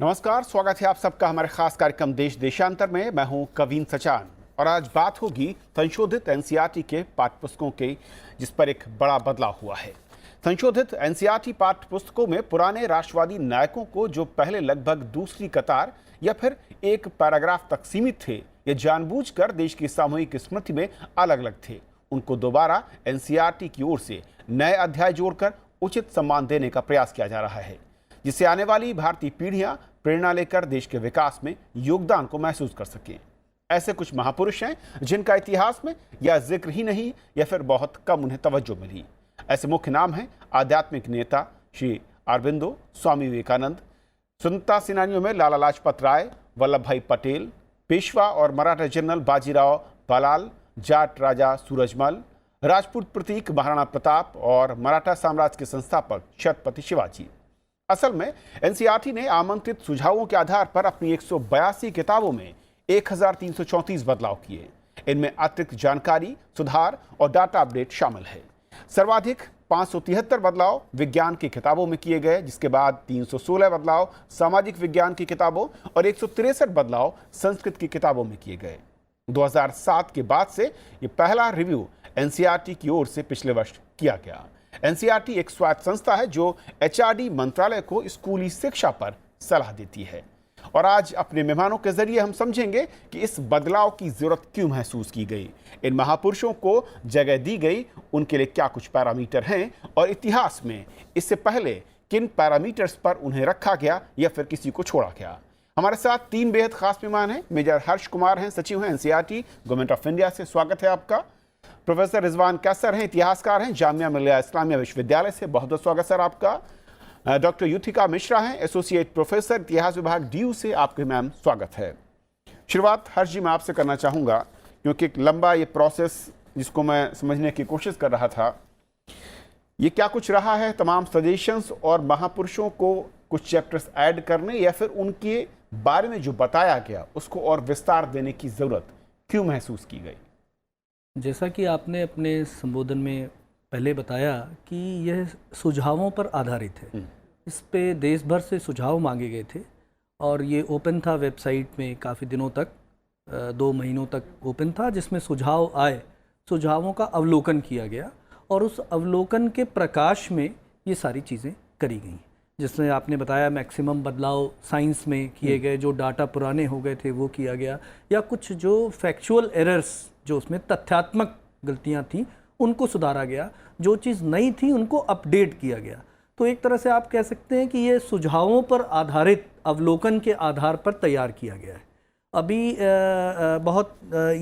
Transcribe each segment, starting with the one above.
नमस्कार, स्वागत है आप सबका हमारे खास कार्यक्रम देश देशांतर में। मैं हूं कवीन सचान और आज बात होगी संशोधित एनसीईआरटी के पाठ्यपुस्तकों के, जिस पर एक बड़ा बदलाव हुआ है। संशोधित एनसीईआरटी पाठ्यपुस्तकों में पुराने राष्ट्रवादी नायकों को, जो पहले लगभग दूसरी कतार या फिर एक पैराग्राफ तक सीमित थे या जानबूझकर देश की सामूहिक स्मृति में अलग अलग थे, उनको दोबारा एनसीईआरटी की ओर से नए अध्याय जोड़कर उचित सम्मान देने का प्रयास किया जा रहा है, जिससे आने वाली भारतीय पीढ़ियां प्रेरणा लेकर देश के विकास में योगदान को महसूस कर सकें। ऐसे कुछ महापुरुष हैं जिनका इतिहास में या जिक्र ही नहीं या फिर बहुत कम उन्हें तवज्जो मिली। ऐसे मुख्य नाम हैं आध्यात्मिक नेता श्री अरबिंदो, स्वामी विवेकानंद, स्वतंत्रता सेनानियों में लाला लाजपत राय, वल्लभ भाई पटेल, पेशवा और मराठा जनरल बाजीराव बलाल, जाट राजा सूरजमल, राजपूत प्रतीक महाराणा प्रताप और मराठा साम्राज्य के संस्थापक छत्रपति शिवाजी। असल में एनसीईआरटी ने आमंत्रित सुझावों के आधार पर अपनी 182 किताबों में 1334 बदलाव किए। इनमें अतिरिक्त जानकारी, सुधार और डाटा अपडेट शामिल है। सर्वाधिक 573 बदलाव विज्ञान की किताबों में किए गए, जिसके बाद 316 बदलाव सामाजिक विज्ञान की किताबों और 163 बदलाव संस्कृत की किताबों में किए गए। 2007 के बाद से ये पहला रिव्यू एनसीईआरटी की ओर से पिछले वर्ष किया गया। एनसीईआरटी एक स्वायत्त संस्था है जो एचआरडी मंत्रालय को स्कूली शिक्षा पर सलाह देती है। और आज अपने मेहमानों के जरिए हम समझेंगे कि इस बदलाव की जरूरत क्यों महसूस की गई, इन महापुरुषों को जगह दी गई, उनके लिए क्या कुछ पैरामीटर हैं और इतिहास में इससे पहले किन पैरामीटर्स पर उन्हें रखा गया या फिर किसी को छोड़ा गया। हमारे साथ तीन बेहद खास मेहमान हैं। मेजर हर्ष कुमार हैं, सचिव हैं एनसीईआरटी गवर्नमेंट ऑफ इंडिया से, स्वागत है आपका। प्रोफेसर रिजवान कैसर हैं, इतिहासकार हैं, जामिया मिलिया इस्लामिया विश्वविद्यालय से, बहुत बहुत स्वागत सर आपका। डॉक्टर युथिका मिश्रा हैं, एसोसिएट प्रोफेसर, इतिहास विभाग डीयू से, आपके मैम स्वागत है। शुरुआत हर्ष जी मैं आपसे करना चाहूँगा, क्योंकि एक लंबा ये प्रोसेस जिसको मैं समझने की कोशिश कर रहा था, ये क्या कुछ रहा है तमाम सजेशंस और महापुरुषों को कुछ चैप्टर्स ऐड करने या फिर उनके बारे में जो बताया गया उसको और विस्तार देने की ज़रूरत क्यों महसूस की गई? जैसा कि आपने अपने संबोधन में पहले बताया कि यह सुझावों पर आधारित है। इस पे देश भर से सुझाव मांगे गए थे और ये ओपन था वेबसाइट में काफ़ी दिनों तक, 2 महीनों तक ओपन था, जिसमें सुझाव आए, सुझावों का अवलोकन किया गया और उस अवलोकन के प्रकाश में ये सारी चीज़ें करी गई। जिसमें आपने बताया मैक्सिमम बदलाव साइंस में किए गए, जो डाटा पुराने हो गए थे वो किया गया, या कुछ जो फैक्चुअल एरर्स, जो उसमें तथ्यात्मक गलतियां थी, उनको सुधारा गया, जो चीज़ नई थी उनको अपडेट किया गया। तो एक तरह से आप कह सकते हैं कि ये सुझावों पर आधारित अवलोकन के आधार पर तैयार किया गया है। अभी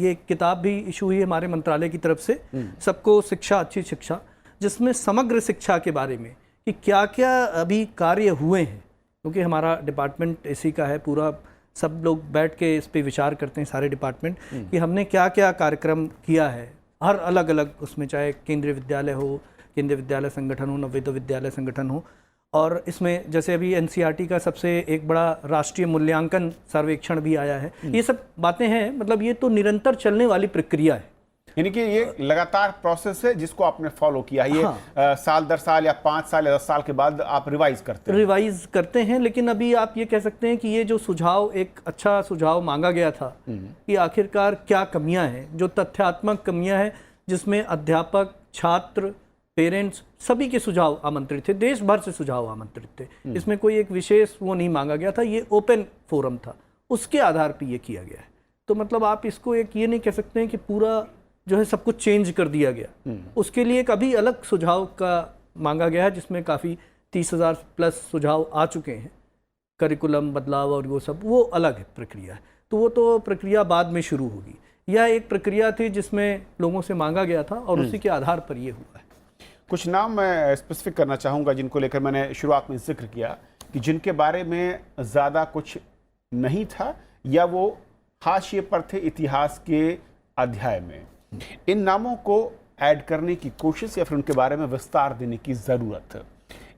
ये किताब भी इशू हुई है हमारे मंत्रालय की तरफ से, सबको शिक्षा अच्छी शिक्षा, जिसमें समग्र शिक्षा के बारे में कि क्या क्या अभी कार्य हुए हैं, क्योंकि हमारा डिपार्टमेंट इसी का है, पूरा सब लोग बैठ के इस पे विचार करते हैं सारे डिपार्टमेंट कि हमने क्या क्या कार्यक्रम किया है, हर अलग अलग उसमें, चाहे केंद्रीय विद्यालय हो, केंद्रीय विद्यालय संगठन हो, नवोदय विद्यालय संगठन हो। और इसमें जैसे अभी एनसीईआरटी का सबसे एक बड़ा राष्ट्रीय मूल्यांकन सर्वेक्षण भी आया है। ये सब बातें हैं, मतलब ये तो निरंतर चलने वाली प्रक्रिया है, यानी कि ये लगातार प्रोसेस है जिसको आपने फॉलो किया। ये साल दर साल या 5 साल या 10 साल के बाद आप रिवाइज करते हैं। लेकिन अभी आप ये कह सकते हैं कि ये जो सुझाव, एक अच्छा सुझाव मांगा गया था कि आखिरकार क्या कमियां हैं, जो तथ्यात्मक कमियां हैं, जिसमें अध्यापक, छात्र, पेरेंट्स सभी के सुझाव आमंत्रित थे, देश भर से सुझाव आमंत्रित थे। इसमें कोई एक विशेष वो नहीं मांगा गया था, ये ओपन फोरम था, उसके आधार पर ये किया गया है। तो मतलब आप इसको एक ये नहीं कह सकते हैं कि पूरा जो है सब कुछ चेंज कर दिया गया। उसके लिए एक अभी अलग सुझाव का मांगा गया है, जिसमें काफ़ी 30,000 प्लस सुझाव आ चुके हैं। करिकुलम बदलाव और वो सब, वो अलग है प्रक्रिया है, तो वो तो प्रक्रिया बाद में शुरू होगी। यह एक प्रक्रिया थी जिसमें लोगों से मांगा गया था और उसी के आधार पर ये हुआ है। कुछ नाम मैं स्पेसिफिक करना चाहूँगा जिनको लेकर मैंने शुरुआत में जिक्र किया कि जिनके बारे में ज़्यादा कुछ नहीं था या वो हाशिए पर थे इतिहास के अध्याय में। इन नामों को ऐड करने की कोशिश या फिर उनके बारे में विस्तार देने की ज़रूरत,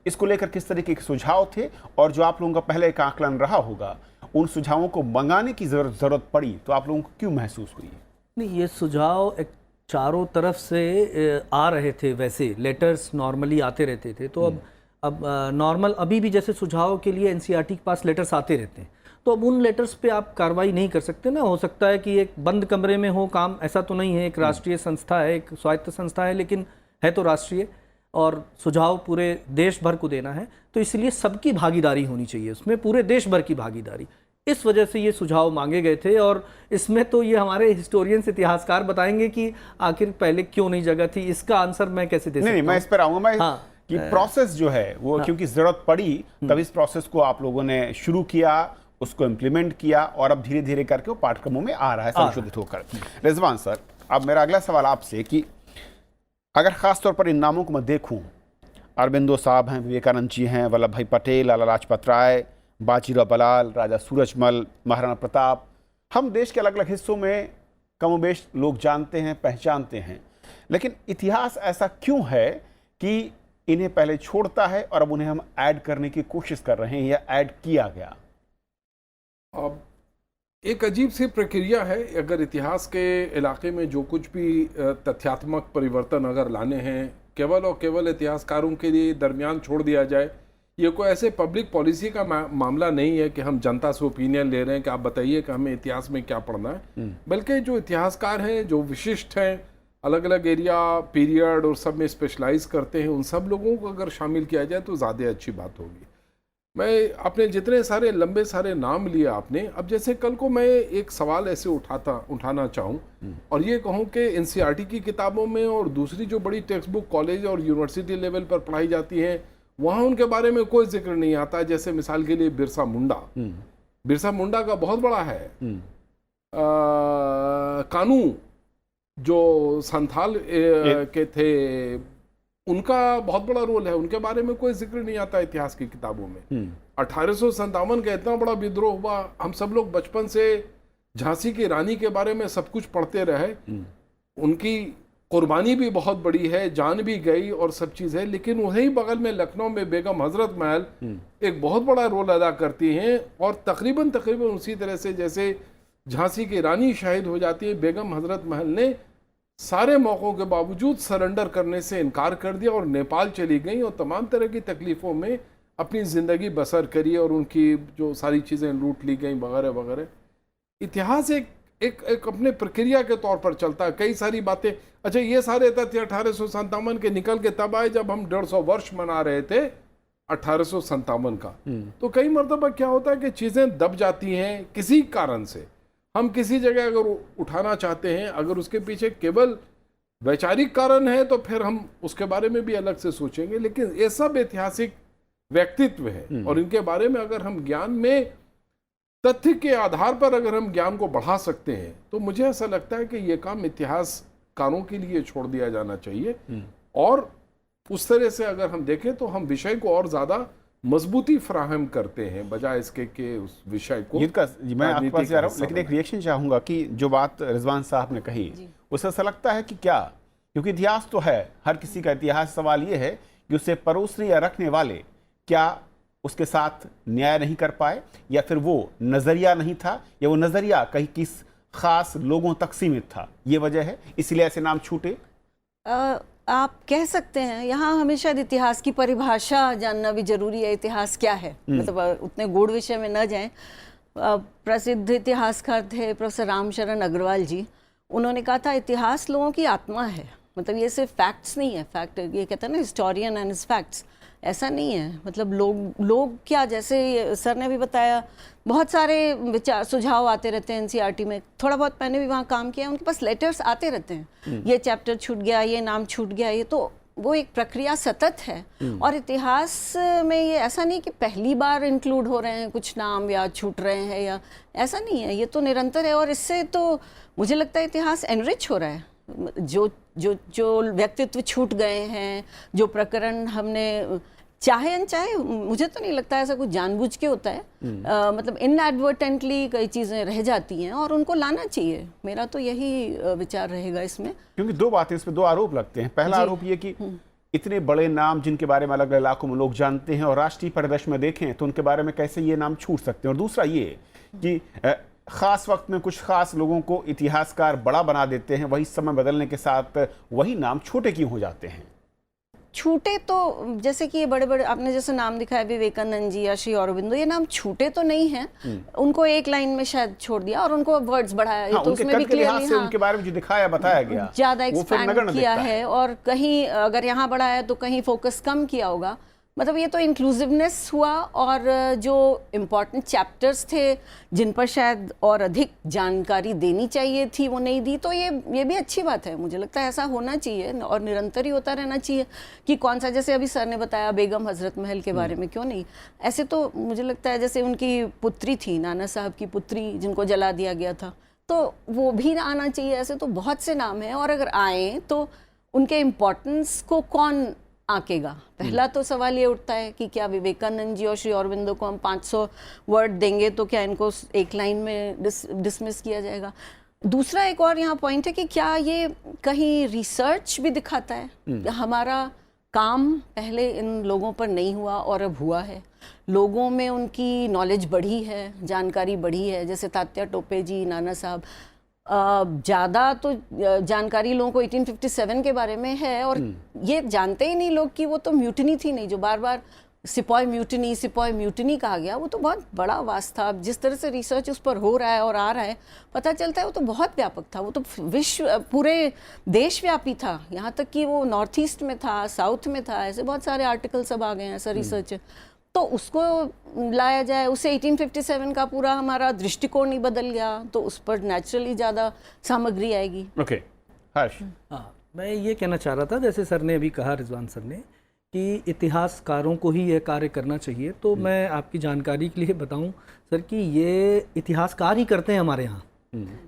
इसको लेकर किस तरीके के सुझाव थे और जो आप लोगों का पहले एक आकलन रहा होगा, उन सुझावों को मंगाने की ज़रूरत पड़ी तो आप लोगों को क्यों महसूस हुई? नहीं, ये सुझाव एक चारों तरफ से आ रहे थे, वैसे लेटर्स नॉर्मली आते रहते थे, तो अब अब नॉर्मल अभी भी जैसे सुझाव के लिए एनसीईआरटी के पास लेटर्स आते रहते हैं, तो अब उन लेटर्स पे आप कार्रवाई नहीं कर सकते ना। हो सकता है कि एक बंद कमरे में हो काम, ऐसा तो नहीं है। एक राष्ट्रीय संस्था है, एक स्वायत्त संस्था है, लेकिन है तो राष्ट्रीय, और सुझाव पूरे देश भर को देना है, तो इसलिए सबकी भागीदारी होनी चाहिए उसमें, पूरे देश भर की भागीदारी। इस वजह से ये सुझाव मांगे गए थे, और इसमें तो ये हमारे हिस्टोरियंस, इतिहासकार बताएंगे कि आखिर पहले क्यों नहीं जगह थी। इसका आंसर मैं कैसे दे सकता हूं? नहीं, मैं इस पर आऊंगा। मैं हाँ, कि प्रोसेस जो है वो क्योंकि जरूरत पड़ी तब इस प्रोसेस को आप लोगों ने शुरू किया, उसको इम्प्लीमेंट किया, और अब धीरे धीरे करके वो पाठ्यक्रमों में आ रहा है संशोधित होकर। रिजवान सर, अब मेरा अगला सवाल आपसे कि अगर खास तौर पर इन नामों को मैं देखूं, अरबिंदो साहब हैं, विवेकानंद जी हैं, वल्लभ भाई पटेल, लाला लाजपत राय, बाजीराव बलाल, राजा सूरजमल, महाराणा प्रताप, हम देश के अलग अलग हिस्सों में कमोबेश लोग जानते हैं, पहचानते हैं, लेकिन इतिहास ऐसा क्यों है कि इन्हें पहले छोड़ता है और अब उन्हें हम ऐड करने की कोशिश कर रहे हैं या ऐड किया गया? अब एक अजीब सी प्रक्रिया है। अगर इतिहास के इलाके में जो कुछ भी तथ्यात्मक परिवर्तन अगर लाने हैं, केवल और केवल इतिहासकारों के लिए दरमियान छोड़ दिया जाए, ये कोई ऐसे पब्लिक पॉलिसी का मामला नहीं है कि हम जनता से ओपिनियन ले रहे हैं कि आप बताइए कि हमें इतिहास में क्या पढ़ना है, बल्कि जो इतिहासकार हैं, जो विशिष्ट हैं, अलग अलग एरिया, पीरियड और सब में स्पेशलाइज करते हैं, उन सब लोगों को अगर शामिल किया जाए तो ज़्यादा अच्छी बात होगी। मैं अपने जितने सारे लंबे सारे नाम लिए आपने, अब जैसे कल को मैं एक सवाल ऐसे उठाना चाहूँ और ये कहूँ कि एनसीईआरटी की किताबों में और दूसरी जो बड़ी टेक्स्ट बुक कॉलेज और यूनिवर्सिटी लेवल पर पढ़ाई जाती है, वहाँ उनके बारे में कोई जिक्र नहीं आता। जैसे मिसाल के लिए बिरसा मुंडा का बहुत बड़ा है। कानू जो संथाल के थे, उनका बहुत बड़ा रोल है, उनके बारे में कोई जिक्र नहीं आता इतिहास की किताबों में। 1857 का इतना बड़ा विद्रोह हुआ, हम सब लोग बचपन से झांसी की रानी के बारे में सब कुछ पढ़ते रहे, उनकी कुर्बानी भी बहुत बड़ी है, जान भी गई और सब चीज़ है, लेकिन वहीं बगल में लखनऊ में बेगम हजरत महल एक बहुत बड़ा रोल अदा करती हैं। और तकरीबन उसी तरह से जैसे झांसी की रानी शहीद हो जाती है, बेगम हजरत महल ने सारे मौक़ों के बावजूद सरेंडर करने से इनकार कर दिया और नेपाल चली गई और तमाम तरह की तकलीफ़ों में अपनी ज़िंदगी बसर करी और उनकी जो सारी चीज़ें लूट ली गई वगैरह वगैरह। इतिहास एक अपने प्रक्रिया के तौर पर चलता है, कई सारी बातें। अच्छा, ये सारे तथ्य 1857 के निकल के तब आए जब हम 150 वर्ष मना रहे थे 1857 का। तो कई मरतबा क्या होता है कि चीज़ें दब जाती हैं किसी कारण से। हम किसी जगह अगर उठाना चाहते हैं, अगर उसके पीछे केवल वैचारिक कारण है तो फिर हम उसके बारे में भी अलग से सोचेंगे, लेकिन ये सब ऐतिहासिक व्यक्तित्व है और इनके बारे में अगर हम ज्ञान में तथ्य के आधार पर अगर हम ज्ञान को बढ़ा सकते हैं, तो मुझे ऐसा लगता है कि ये काम इतिहासकारों के लिए छोड़ दिया जाना चाहिए। और उस तरह से अगर हम देखें तो हम विषय को और ज़्यादा मजबूती फराहम करते हैं, बजाय इसके कि उस विषय को। मैं आपके पास जा रहा हूँ, लेकिन एक रिएक्शन चाहूँगा कि जो बात रिजवान साहब ने कही, उससे ऐसा लगता है कि क्या, क्योंकि इतिहास तो है, हर किसी का इतिहास, सवाल ये है कि उसे परोसने या रखने वाले क्या उसके साथ न्याय नहीं कर पाए, या फिर वो नज़रिया नहीं था, या वो नज़रिया कहीं किस खास लोगों तक सीमित था, ये वजह है, इसलिए ऐसे नाम छूटे? आप कह सकते हैं। यहाँ हमें शायद इतिहास की परिभाषा जानना भी जरूरी है, इतिहास क्या है, मतलब उतने गूढ़ विषय में न जाएं। प्रसिद्ध इतिहासकार थे प्रोफेसर रामशरण अग्रवाल जी, उन्होंने कहा था इतिहास लोगों की आत्मा है। मतलब ये सिर्फ फैक्ट्स नहीं है, फैक्ट ये कहते हैं ना हिस्टोरियन एंड हिज फैक्ट्स, ऐसा नहीं है। मतलब लोग क्या, जैसे सर ने भी बताया, बहुत सारे विचार सुझाव आते रहते हैं एनसीईआरटी में। थोड़ा बहुत मैंने भी वहाँ काम किया, उनके पास लेटर्स आते रहते हैं, ये चैप्टर छूट गया, ये नाम छूट गया, ये तो वो एक प्रक्रिया सतत है। और इतिहास में ये ऐसा नहीं कि पहली बार इंक्लूड हो रहे हैं कुछ नाम या छूट रहे हैं, या ऐसा नहीं है, ये तो निरंतर है। और इससे तो मुझे लगता है इतिहास एनरिच हो रहा है। जो व्यक्तित्व छूट गए हैं, जो प्रकरण हमने चाहे अनचाहे, मुझे तो नहीं लगता ऐसा कुछ जानबूझ के होता है, मतलब इनएडवर्टेंटली कई चीज़ें रह जाती हैं और उनको लाना चाहिए। मेरा तो यही विचार रहेगा इसमें। क्योंकि दो बातें, इसमें दो आरोप लगते हैं। पहला आरोप ये कि इतने बड़े नाम जिनके बारे में अलग अलग इलाकों में लोग जानते हैं और राष्ट्रीय परिदृश्य में देखें तो उनके बारे में कैसे ये नाम छूट सकते हैं। और दूसरा ये कि खास वक्त में कुछ खास लोगों को इतिहासकार बड़ा बना देते हैं, वही समय बदलने के साथ वही नाम छोटे क्यों हो जाते हैं? छूटे तो जैसे कि ये बड़े बड़े आपने जैसे नाम दिखाया विवेकानंद जी या श्री अरविंदो, ये नाम छूटे तो नहीं हैं, उनको एक लाइन में शायद छोड़ दिया और उनको वर्ड्स बढ़ाया, ये हाँ, तो उनके उसमें भी कद के लिहाज से क्लियरली उनके बारे में जो दिखाया बताया गया ज्यादा वो फिर एक्सपैंड नगण्य किया दिखता है और कहीं अगर यहाँ बढ़ाया तो कहीं फोकस कम किया होगा। मतलब ये तो इंक्लूसिवनेस हुआ और जो इम्पोर्टेंट चैप्टर्स थे जिन पर शायद और अधिक जानकारी देनी चाहिए थी वो नहीं दी, तो ये भी अच्छी बात है। मुझे लगता है ऐसा होना चाहिए और निरंतर ही होता रहना चाहिए कि कौन सा, जैसे अभी सर ने बताया बेगम हजरत महल के बारे में, क्यों नहीं ऐसे तो मुझे लगता है जैसे उनकी पुत्री थी, नाना साहब की पुत्री जिनको जला दिया गया था, तो वो भी आना चाहिए। ऐसे तो बहुत से नाम हैं और अगर आए तो उनके इम्पोर्टेंस को कौन आंकेगा। पहला तो सवाल ये उठता है कि क्या विवेकानंद जी और श्री अरविंदो को हम 500 वर्ड देंगे तो क्या इनको एक लाइन में डिसमिस किया जाएगा। दूसरा एक और यहाँ पॉइंट है कि क्या ये कहीं रिसर्च भी दिखाता है, हमारा काम पहले इन लोगों पर नहीं हुआ और अब हुआ है, लोगों में उनकी नॉलेज बढ़ी है, जानकारी बढ़ी है। जैसे तात्या टोपे जी, नाना साहब, ज़्यादा तो जानकारी लोगों को 1857 के बारे में है और ये जानते ही नहीं लोग कि वो तो म्यूटनी थी नहीं, जो बार बार सिपाही म्यूटनी कहा गया, वो तो बहुत बड़ा वास था। जिस तरह से रिसर्च उस पर हो रहा है और आ रहा है, पता चलता है वो तो बहुत व्यापक था, वो तो विश्व पूरे देशव्यापी था, यहाँ तक कि वो नॉर्थ ईस्ट में था, साउथ में था, ऐसे बहुत सारे आर्टिकल सब आ गए हैं, ऐसा रिसर्च। तो उसको लाया जाए, उससे 1857 का पूरा हमारा दृष्टिकोण ही बदल गया, तो उस पर नेचुरली ज़्यादा सामग्री आएगी। ओके हर्ष। हाँ, मैं ये कहना चाह रहा था, जैसे सर ने अभी कहा, रिजवान सर ने, कि इतिहासकारों को ही यह कार्य करना चाहिए। तो मैं आपकी जानकारी के लिए बताऊं सर कि ये इतिहासकार ही करते हैं हमारे यहाँ,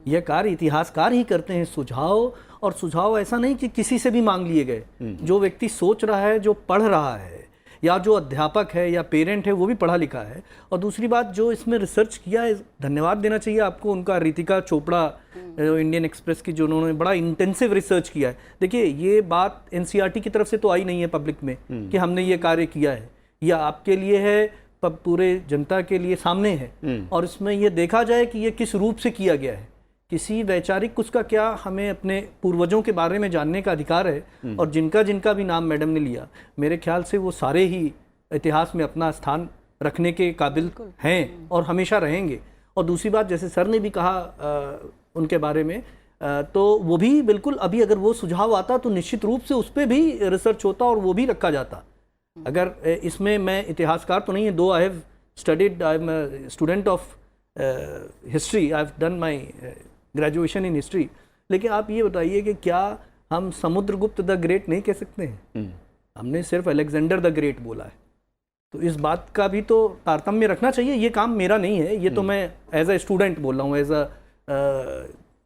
यह कार्य इतिहासकार ही करते हैं। सुझाव, और सुझाव ऐसा नहीं कि किसी से भी मांग लिए गए, जो व्यक्ति सोच रहा है, जो पढ़ रहा है, या जो अध्यापक है या पेरेंट है वो भी पढ़ा लिखा है। और दूसरी बात, जो इसमें रिसर्च किया है, धन्यवाद देना चाहिए आपको उनका, रितिका चोपड़ा इंडियन एक्सप्रेस की, जो उन्होंने बड़ा इंटेंसिव रिसर्च किया है। देखिए, ये बात एनसीईआरटी की तरफ से तो आई नहीं है पब्लिक में कि हमने ये कार्य किया है, यह आपके लिए है, पूरे जनता के लिए सामने है। और इसमें यह देखा जाए कि ये किस रूप से किया गया है, किसी वैचारिक कुछ का क्या, हमें अपने पूर्वजों के बारे में जानने का अधिकार है। और जिनका जिनका भी नाम मैडम ने लिया, मेरे ख्याल से वो सारे ही इतिहास में अपना स्थान रखने के काबिल हैं और हमेशा रहेंगे। और दूसरी बात, जैसे सर ने भी कहा उनके बारे में, तो वो भी बिल्कुल, अभी अगर वो सुझाव आता तो निश्चित रूप से उस पर भी रिसर्च होता और वो भी रखा जाता। अगर इसमें, मैं इतिहासकार तो नहीं है, दो I have studied, I am a student of history, I have done my graduation in history, लेकिन आप ये बताइए कि क्या हम समुद्रगुप्त द ग्रेट नहीं कह सकते हैं? हमने सिर्फ अलेक्जेंडर द ग्रेट बोला है। तो इस बात का भी तो तारतम्य रखना चाहिए। ये काम मेरा नहीं है, ये तो मैं एज अ स्टूडेंट बोल रहा हूँ, एज अ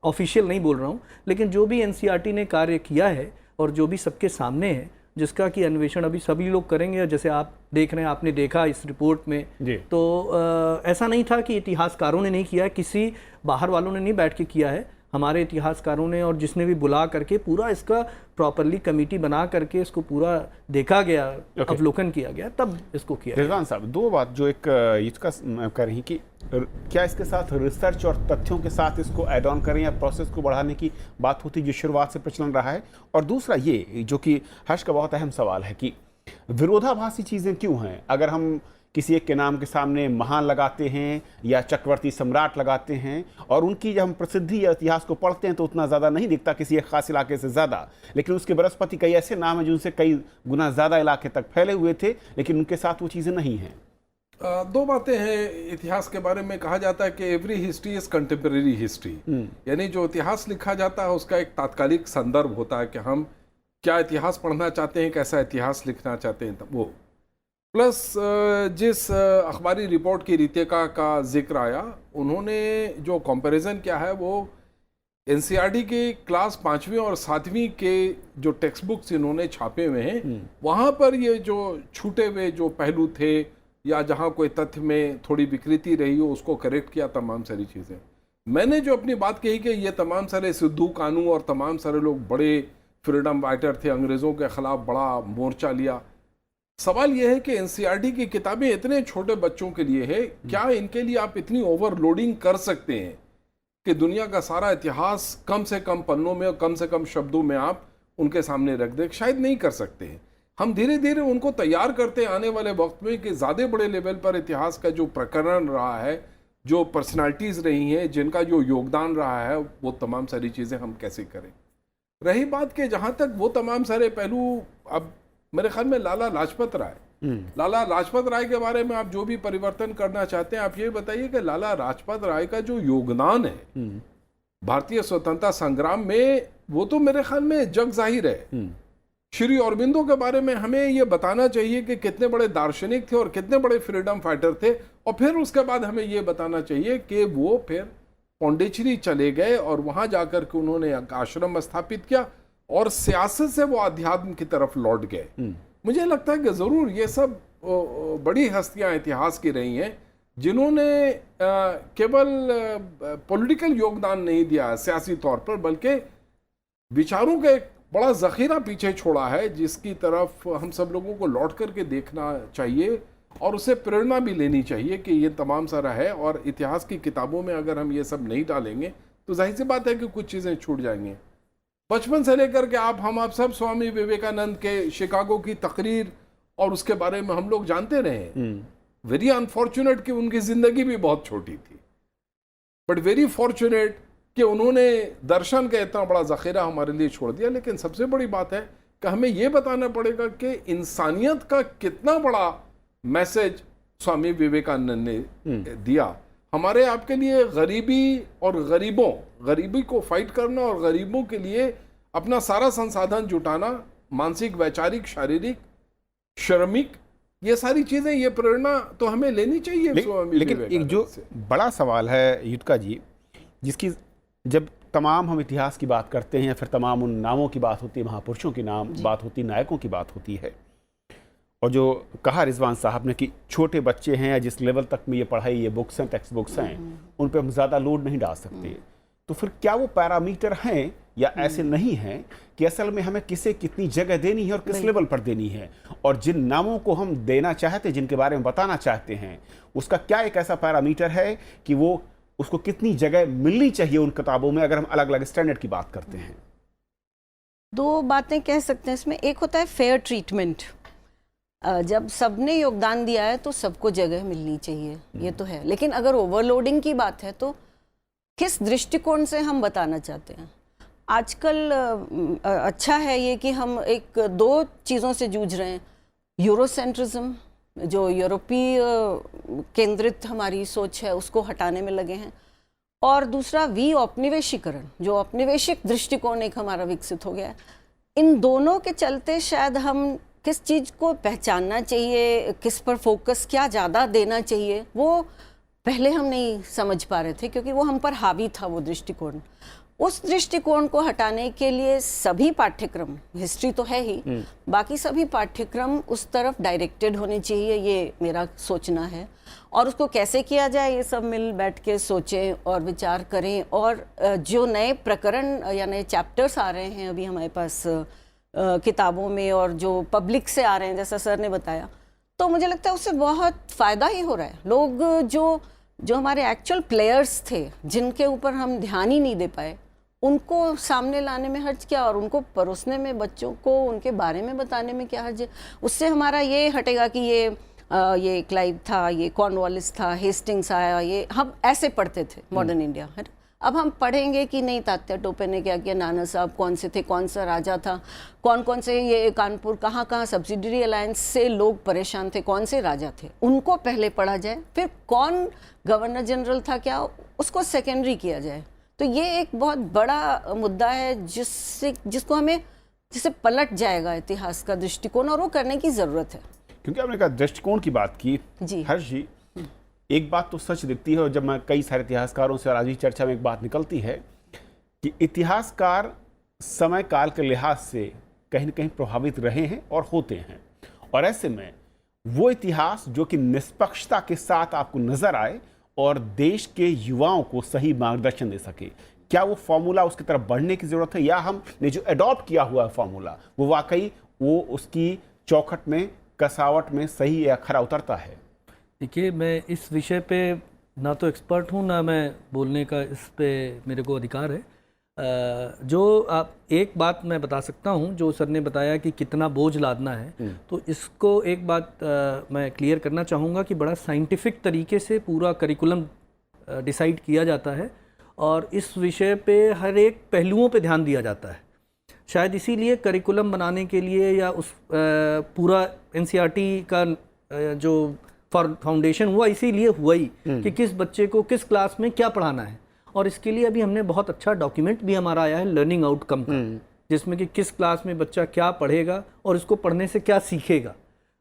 ऑफिशियल नहीं बोल रहा हूँ। लेकिन जो भी एनसीईआरटी ने कार्य किया है और जो भी सबके सामने है, जिसका कि अन्वेषण अभी सभी लोग करेंगे, जैसे आप देख रहे हैं, आपने देखा इस रिपोर्ट में, तो ऐसा नहीं था कि इतिहासकारों ने नहीं किया है, किसी बाहर वालों ने नहीं बैठ के किया है, हमारे इतिहासकारों ने, और जिसने भी बुला करके पूरा इसका प्रॉपरली कमेटी बना करके इसको पूरा देखा गया, अवलोकन किया गया, तब इसको किया। रिजवान साहब, दो बात जो एक इसका कर रही कि क्या इसके साथ रिसर्च और तथ्यों के साथ इसको ऐड ऑन करें या प्रोसेस को बढ़ाने की बात होती जो शुरुआत से प्रचलन रहा है, और दूसरा ये जो कि हर्ष का बहुत अहम सवाल है कि विरोधाभासी चीज़ें क्यों हैं। अगर हम किसी एक के नाम के सामने महान लगाते हैं या चक्रवर्ती सम्राट लगाते हैं, और उनकी जब हम प्रसिद्धि या इतिहास को पढ़ते हैं तो उतना ज़्यादा नहीं दिखता किसी एक खास इलाके से ज़्यादा, लेकिन उसके बृहस्पति कई ऐसे नाम हैं जिनसे कई गुना ज़्यादा इलाके तक फैले हुए थे, लेकिन उनके साथ वो चीज़ें नहीं हैं। दो बातें हैं इतिहास के बारे में। कहा जाता है कि every history is contemporary history, यानी जो इतिहास लिखा जाता है उसका एक तात्कालिक संदर्भ होता है कि हम क्या इतिहास पढ़ना चाहते हैं, कैसा इतिहास लिखना चाहते हैं, तब वो प्लस जिस अखबारी रिपोर्ट की रितिका का जिक्र आया, उन्होंने जो कंपैरिजन किया है वो एनसीईआरटी के क्लास 5वीं और 7वीं के जो टेक्स्ट बुक्स इन्होंने छापे हुए हैं, वहाँ पर ये जो छूटे हुए जो पहलू थे या जहाँ कोई तथ्य में थोड़ी विकृति रही हो उसको करेक्ट किया, तमाम सारी चीज़ें। मैंने जो अपनी बात कही कि ये तमाम सारे सिद्धू कानू और तमाम सारे लोग बड़े फ्रीडम फाइटर थे, अंग्रेज़ों के ख़िलाफ़ बड़ा मोर्चा लिया। सवाल यह है कि एनसीईआरटी की किताबें इतने छोटे बच्चों के लिए है, क्या इनके लिए आप इतनी ओवरलोडिंग कर सकते हैं कि दुनिया का सारा इतिहास कम से कम पन्नों में और कम से कम शब्दों में आप उनके सामने रख दें? शायद नहीं कर सकते हैं। हम धीरे धीरे उनको तैयार करते आने वाले वक्त में कि ज़्यादा बड़े लेवल पर इतिहास का जो प्रकरण रहा है, जो पर्सनालिटीज़ रही हैं, जिनका जो योगदान रहा है, वो तमाम सारी चीज़ें हम कैसे करें। रही बात कि जहाँ तक वो तमाम सारे पहलू, अब मेरे ख्याल में लाला लाजपत राय के बारे में आप जो भी परिवर्तन करना चाहते हैं, आप ये बताइए कि लाला लाजपत राय का जो योगदान है भारतीय स्वतंत्रता संग्राम में, वो तो मेरे ख्याल में जग जाहिर है। श्री अरबिंदो के बारे में हमें ये बताना चाहिए कि कितने बड़े दार्शनिक थे और कितने बड़े फ्रीडम फाइटर थे, और फिर उसके बाद हमें ये बताना चाहिए कि वो फिर पौंडीचेरी चले गए और वहाँ जाकर के उन्होंने एक आश्रम स्थापित किया और सियासत से वो अध्यात्म की तरफ लौट गए। मुझे लगता है कि ज़रूर ये सब बड़ी हस्तियाँ इतिहास की रही हैं जिन्होंने केवल पॉलिटिकल योगदान नहीं दिया सियासी तौर पर, बल्कि विचारों का एक बड़ा ज़ख़ीरा पीछे छोड़ा है, जिसकी तरफ हम सब लोगों को लौट करके देखना चाहिए और उससे प्रेरणा भी लेनी चाहिए कि ये तमाम सारा है। और इतिहास की किताबों में अगर हम ये सब नहीं डालेंगे तो जाहिर सी बात है कि कुछ चीज़ें छूट जाएंगी। बचपन से लेकर के हम सब स्वामी विवेकानंद के शिकागो की तकरीर और उसके बारे में हम लोग जानते रहे। वेरी अनफॉर्चुनेट कि उनकी ज़िंदगी भी बहुत छोटी थी, बट वेरी फॉर्चुनेट कि उन्होंने दर्शन का इतना बड़ा ज़ख़ीरा हमारे लिए छोड़ दिया। लेकिन सबसे बड़ी बात है कि हमें ये बताना पड़ेगा कि इंसानियत का कितना बड़ा मैसेज स्वामी विवेकानंद ने दिया। हमारे आपके लिए गरीबी और गरीबी को फाइट करना और गरीबों के लिए अपना सारा संसाधन जुटाना, मानसिक, वैचारिक, शारीरिक, श्रमिक, ये सारी चीज़ें, ये प्रेरणा तो हमें लेनी चाहिए। लेकिन एक जो बड़ा सवाल है युत्का जी, जिसकी जब तमाम हम इतिहास की बात करते हैं या फिर तमाम उन नामों की बात होती है, महापुरुषों की नाम बात होती, नायकों की बात होती है, और जो कहा रिजवान साहब ने कि छोटे बच्चे हैं या जिस लेवल तक में ये पढ़ाई, ये बुक्स हैं, टेक्स्ट बुक्स हैं, उन पर हम ज़्यादा लोड नहीं डाल सकते, तो फिर क्या वो पैरामीटर हैं या ऐसे नहीं हैं कि असल में हमें किसे कितनी जगह देनी है और किस लेवल पर देनी है, और जिन नामों को हम देना चाहते हैं, जिनके बारे में बताना चाहते हैं, उसका क्या एक ऐसा पैरामीटर है कि वो उसको कितनी जगह मिलनी चाहिए उन किताबों में, अगर हम अलग अलग स्टैंडर्ड की बात करते हैं? दो बातें कह सकते हैं इसमें। एक होता है फेयर ट्रीटमेंट, जब सबने योगदान दिया है तो सबको जगह मिलनी चाहिए, ये तो है। लेकिन अगर ओवरलोडिंग की बात है तो किस दृष्टिकोण से हम बताना चाहते हैं। आजकल अच्छा है ये कि हम एक दो चीज़ों से जूझ रहे हैं, यूरोसेंट्रिज्म, जो यूरोपीय केंद्रित हमारी सोच है उसको हटाने में लगे हैं, और दूसरा औपनिवेशीकरण, जो औपनिवेशिक दृष्टिकोण एक हमारा विकसित हो गया है। इन दोनों के चलते शायद हम किस चीज़ को पहचानना चाहिए, किस पर फोकस क्या ज़्यादा देना चाहिए, वो पहले हम नहीं समझ पा रहे थे, क्योंकि वो हम पर हावी था वो दृष्टिकोण। उस दृष्टिकोण को हटाने के लिए सभी पाठ्यक्रम, हिस्ट्री तो है ही, बाकी सभी पाठ्यक्रम उस तरफ डायरेक्टेड होने चाहिए, ये मेरा सोचना है। और उसको कैसे किया जाए, ये सब मिल बैठ के सोचें और विचार करें। और जो नए प्रकरण या नए चैप्टर्स आ रहे हैं अभी हमारे पास किताबों में, और जो पब्लिक से आ रहे हैं, जैसा सर ने बताया, तो मुझे लगता है उससे बहुत फ़ायदा ही हो रहा है। लोग जो हमारे एक्चुअल प्लेयर्स थे, जिनके ऊपर हम ध्यान ही नहीं दे पाए, उनको सामने लाने में हर्ज क्या, और उनको परोसने में, बच्चों को उनके बारे में बताने में क्या हर्ज है। उससे हमारा ये हटेगा कि ये क्लाइव था, ये कॉर्नवालिस था, हेस्टिंग्स आया, ये हम ऐसे पढ़ते थे मॉडर्न इंडिया है। अब हम पढ़ेंगे कि नहीं, तात्या टोपे ने क्या किया, नाना साहब कौन से थे, कौन सा राजा था, कौन से ये कानपुर कहाँ सब्सिडरी अलायंस से लोग परेशान थे, कौन से राजा थे, उनको पहले पढ़ा जाए, फिर कौन गवर्नर जनरल था क्या, उसको सेकेंडरी किया जाए। तो ये एक बहुत बड़ा मुद्दा है जिससे पलट जाएगा इतिहास का दृष्टिकोण, और वो करने की ज़रूरत है। क्योंकि आपने कहा दृष्टिकोण की बात की जी, हर्ष जी, एक बात तो सच दिखती है, और जब मैं कई सारे इतिहासकारों से और आज की चर्चा में एक बात निकलती है कि इतिहासकार समय काल के लिहाज से कहीं न कहीं प्रभावित रहे हैं और होते हैं, और ऐसे में वो इतिहास जो कि निष्पक्षता के साथ आपको नजर आए और देश के युवाओं को सही मार्गदर्शन दे सके, क्या वो फॉर्मूला उसकी तरफ बढ़ने की ज़रूरत है, या हमने जो अडॉप्ट किया हुआ है फॉर्मूला वो वाकई वो उसकी चौखट में, कसावट में सही या खरा उतरता है? देखिए, मैं इस विषय पे ना तो एक्सपर्ट हूँ, ना मैं बोलने का इस पे मेरे को अधिकार है। जो आप एक बात मैं बता सकता हूं, जो सर ने बताया कि कितना बोझ लादना है, तो इसको एक बात मैं क्लियर करना चाहूँगा कि बड़ा साइंटिफिक तरीके से पूरा करिकुलम डिसाइड किया जाता है और इस विषय पे हर एक पहलुओं पे ध्यान दिया जाता है। शायद इसीलिए करिकुलम बनाने के लिए या उस पूरा एनसीईआरटी का जो फाउंडेशन हुआ इसीलिए हुआ ही कि किस बच्चे को किस क्लास में क्या पढ़ाना है। और इसके लिए अभी हमने बहुत अच्छा डॉक्यूमेंट भी हमारा आया है लर्निंग आउटकम का, जिसमें कि किस क्लास में बच्चा क्या पढ़ेगा और इसको पढ़ने से क्या सीखेगा।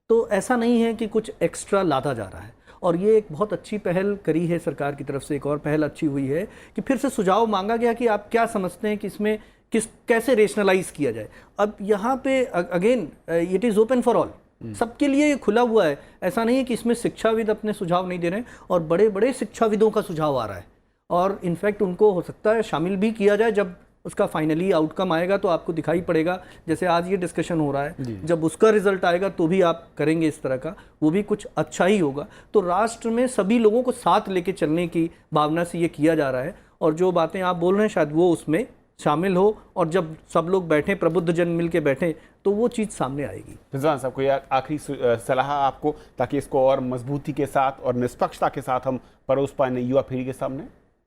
तो ऐसा नहीं है कि कुछ एक्स्ट्रा लादा जा रहा है। और ये एक बहुत अच्छी पहल करी है सरकार की तरफ से। एक और पहल अच्छी हुई है कि फिर से सुझाव मांगा गया कि आप क्या समझते हैं कि इसमें कैसे रेशनलाइज किया जाए। अब यहाँ पे again it is open for all, सबके लिए ये खुला हुआ है। ऐसा नहीं है कि इसमें शिक्षाविद अपने सुझाव नहीं दे रहे हैं, और बड़े बड़े शिक्षाविदों का सुझाव आ रहा है और इनफैक्ट उनको हो सकता है शामिल भी किया जाए। जब उसका फाइनली आउटकम आएगा तो आपको दिखाई पड़ेगा, जैसे आज ये डिस्कशन हो रहा है, जब उसका रिजल्ट आएगा तो भी आप करेंगे इस तरह का, वो भी कुछ अच्छा ही होगा। तो राष्ट्र में सभी लोगों को साथ लेके चलने की भावना से ये किया जा रहा है। और जो बातें आप बोल रहे हैं शायद वो उसमें शामिल हो, और जब सब लोग बैठे, प्रबुद्ध जन मिल के बैठे, तो वो चीज़ सामने आएगी। रिजवान साहब, कोई आखिरी सलाह आपको, ताकि इसको और मजबूती के साथ और निष्पक्षता के साथ हम परोस पाए युवा पीढ़ी के सामने?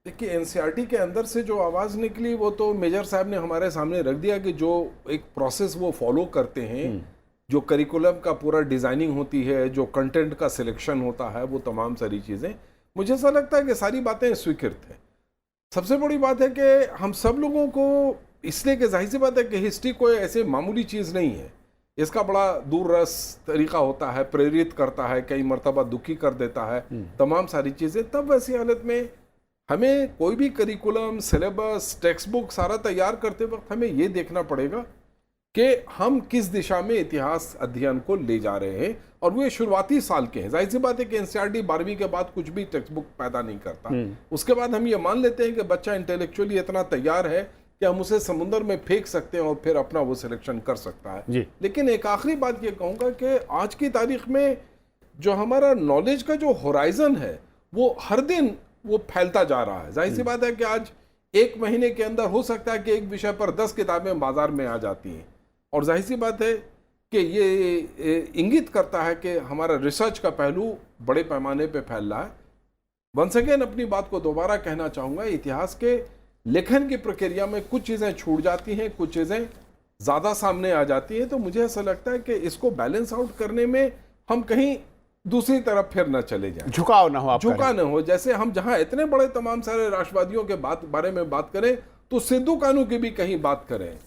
देखिए, एनसीईआरटी के अंदर से जो आवाज़ निकली वो तो मेजर साहब ने हमारे सामने रख दिया कि जो एक प्रोसेस वो फॉलो करते हैं, जो करिकुलम का पूरा डिज़ाइनिंग होती है, जो कंटेंट का सिलेक्शन होता है, वो तमाम सारी चीज़ें, मुझे ऐसा लगता है कि सारी बातें स्वीकृत हैं। सबसे बड़ी बात है कि हम सब लोगों को, इसलिए कि जाहिर सी बात है कि हिस्ट्री कोई ऐसे मामूली चीज़ नहीं है, इसका बड़ा दूररस तरीका होता है, प्रेरित करता है, कई मरतबा दुखी कर देता है, तमाम सारी चीज़ें। तब वैसी हालत में हमें कोई भी करिकुलम, सिलेबस, टेक्स्ट बुक सारा तैयार करते वक्त हमें ये देखना पड़ेगा कि हम किस दिशा में इतिहास अध्ययन को ले जा रहे हैं, और वो शुरुआती साल के हैं। जाहिर सी बात है कि एनसीईआरटी 12वीं के बाद कुछ भी टेक्स्ट बुक पैदा नहीं करता। उसके बाद हम ये मान लेते हैं कि बच्चा इंटेलेक्चुअली इतना तैयार है कि हम उसे समुद्र में फेंक सकते हैं और फिर अपना वो सिलेक्शन कर सकता है। लेकिन एक आखिरी बात ये कहूँगा कि आज की तारीख में जो हमारा नॉलेज का जो होराइजन है वो हर दिन वो फैलता जा रहा है। जाहिर सी बात है कि आज एक महीने के अंदर हो सकता है कि एक विषय पर 10 किताबें बाजार में आ जाती हैं, और जाहिर सी बात है कि ये इंगित करता है कि हमारा रिसर्च का पहलू बड़े पैमाने पे फैल रहा है। वंस अगेन अपनी बात को दोबारा कहना चाहूँगा, इतिहास के लेखन की प्रक्रिया में कुछ चीज़ें छूट जाती हैं, कुछ चीज़ें ज़्यादा सामने आ जाती हैं। तो मुझे ऐसा लगता है कि इसको बैलेंस आउट करने में हम कहीं दूसरी तरफ फिर न चले जाएं, झुकाव ना हो, झुका न हो। जैसे हम जहां इतने बड़े तमाम सारे राष्ट्रवादियों के बारे में बात करें, तो सिद्धू कानू की भी कहीं बात करें,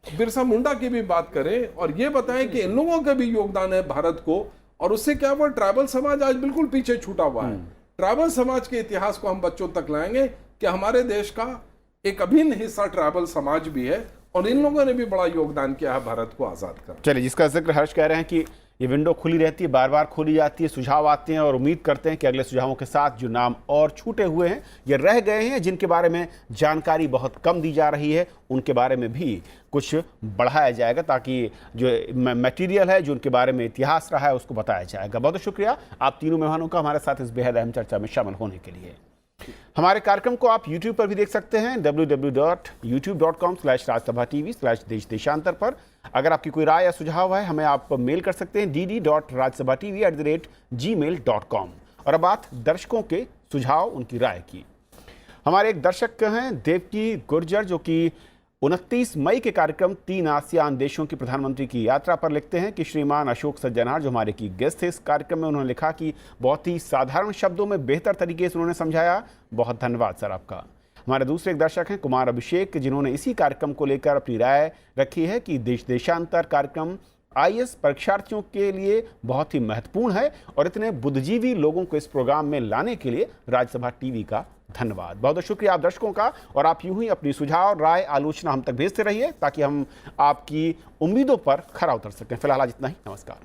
बिरसा मुंडा की भी बात करें, और ये बताएं कि इन लोगों का भी योगदान है भारत को। और उससे क्या हुआ, ट्राइबल समाज आज बिल्कुल पीछे छूटा हुआ है। ट्राइबल समाज के इतिहास को हम बच्चों तक लाएंगे कि हमारे देश का एक अभिन्न हिस्सा ट्राइबल समाज भी है, और इन लोगों ने भी बड़ा योगदान किया है भारत को आज़ाद कर। चलिए, जिसका जिक्र हर्ष कह रहे हैं कि ये विंडो खुली रहती है, बार बार खोली जाती है, सुझाव आते हैं, और उम्मीद करते हैं कि अगले सुझावों के साथ जो नाम और छूटे हुए हैं, ये रह गए हैं, जिनके बारे में जानकारी बहुत कम दी जा रही है, उनके बारे में भी कुछ बढ़ाया जाएगा, ताकि जो मटेरियल है, जो उनके बारे में इतिहास रहा है, उसको बताया जाएगा। बहुत शुक्रिया आप तीनों मेहमानों का हमारे साथ इस बेहद अहम चर्चा में शामिल होने के लिए। हमारे कार्यक्रम को आप YouTube पर भी देख सकते हैं, www.youtube.com/rajsabha TV/देश-देशांतर पर। अगर आपकी कोई राय या सुझाव है, हमें आप मेल कर सकते हैं dd.rajsabhatv@gmail.com। और अब बात दर्शकों के सुझाव, उनकी राय की। हमारे एक दर्शक हैं देवकी गुर्जर, जो कि 29 मई के कार्यक्रम 3 आसियान देशों की प्रधानमंत्री की यात्रा पर लिखते हैं कि श्रीमान अशोक सज्जनार, जो हमारे की गेस्ट थे इस कार्यक्रम में, उन्होंने लिखा कि बहुत ही साधारण शब्दों में बेहतर तरीके से उन्होंने समझाया। बहुत धन्यवाद सर आपका। हमारे दूसरे एक दर्शक हैं कुमार अभिषेक, जिन्होंने इसी कार्यक्रम को लेकर अपनी राय रखी है कि देश देशांतर कार्यक्रम IAS परीक्षार्थियों के लिए बहुत ही महत्वपूर्ण है, और इतने बुद्धिजीवी लोगों को इस प्रोग्राम में लाने के लिए राज्यसभा टीवी का धन्यवाद। बहुत बहुत शुक्रिया आप दर्शकों का, और आप यूं ही अपनी सुझाव, राय, आलोचना हम तक भेजते रहिए, ताकि हम आपकी उम्मीदों पर खरा उतर सकें। फिलहाल आज इतना ही, नमस्कार।